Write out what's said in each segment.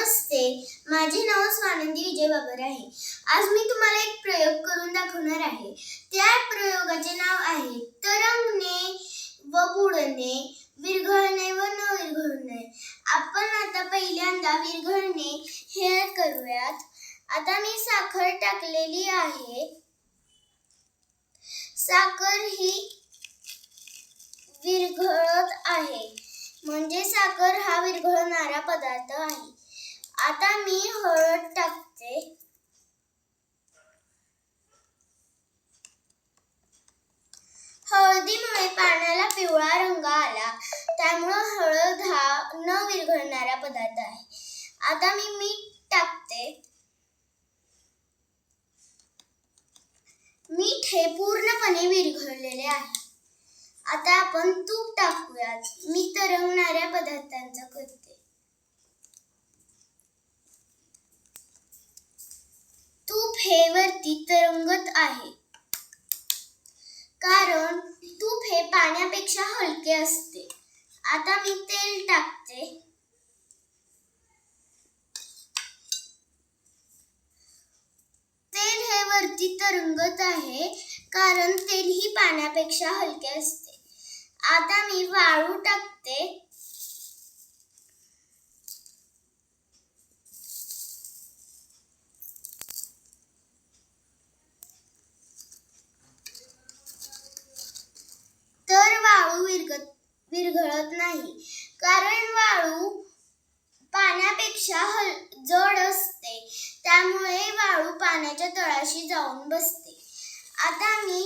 नमस्ते, माझे नाव स्वानंदी विजय बाबर आहे। आज मी तुम्हाला एक प्रयोग करून दाखवणार आहे। त्या प्रयोगाचे नाव आहे तरंगणे व बुडणे, विरघळणे व न विरघळणे। आपण आता पहिल्यांदा विरघळणे हे करूयात। आता मी साखर टाकलेली आहे। साखर ही विरघळत आहे, म्हणजे साखर हा विरघळणारा पदार्थ आहे। आता मी हळद टाकते। हळदीमुळे पाण्याला पिवळा रंग आला, त्यामुळे हळद हा न विरघळणारा पदार्थ आहे। आता मी मीठ टाकते। मीठ हे पूर्णपणे विरघळलेले आहे। आता आपण तूप टाकूयात। मी तरंगणाऱ्या पदार्थांचं करते। तूप हे वरती तरंगत आहे, कारण तूप हे पाण्यापेक्षा हलके असते। आता मी तेल टाकते। तेल हे वरती तरंगत आहे, कारण तेल ही पाण्यापेक्षा हलके असते। आता मी वाळू टाकते। तर वाळू विरघळत नाही, कारण वाळू पाण्यापेक्षा जड असते, त्यामुळे वाळू पाण्याच्या तळाशी जाऊन बसते। आता मी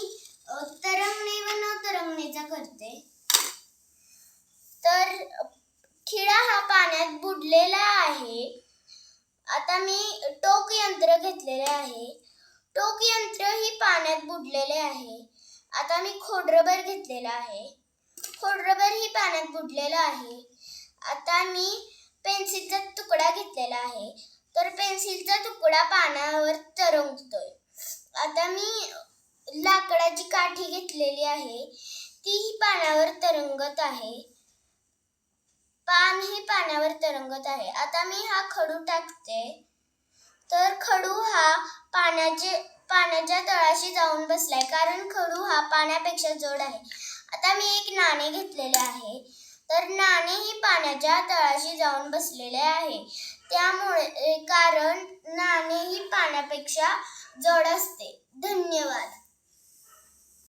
तरंगणे व न तरंगणेचा करते। तर खिळा हा पाण्यात बुडलेला आहे। आता मी टोक यंत्र घेतलेले आहे। टोक यंत्र ही पाण्यात बुडलेले आहे। आता मी खोडरबर घेतलेला आहे। खोडरबर ही पाण्यात बुडलेला आहे। आता मी पेन्सिलचा तुकडा घेतलेला आहे। तर पेन्सिलचा तुकडा पाण्यावर तरंगतोय। आता मी लाकडाची काठी घेतलेली आहे, ती पाण्यावर तरंगत आहे। पान हे पाण्यावर तरंगत आहे। आता मी हा खडू टाकते। तर खडू हा पाण्याच्या तळाशी जाऊन बसलाय, कारण खडू हा पाण्यापेक्षा जड आहे। आता मी एक नाणे घेतलेले आहे। तर नाणे ही पाण्याच्या तळाशी जाऊन बसलेले आहे, त्यामुळे कारण नाणे ही पाण्यापेक्षा जड असते। धन्यवाद।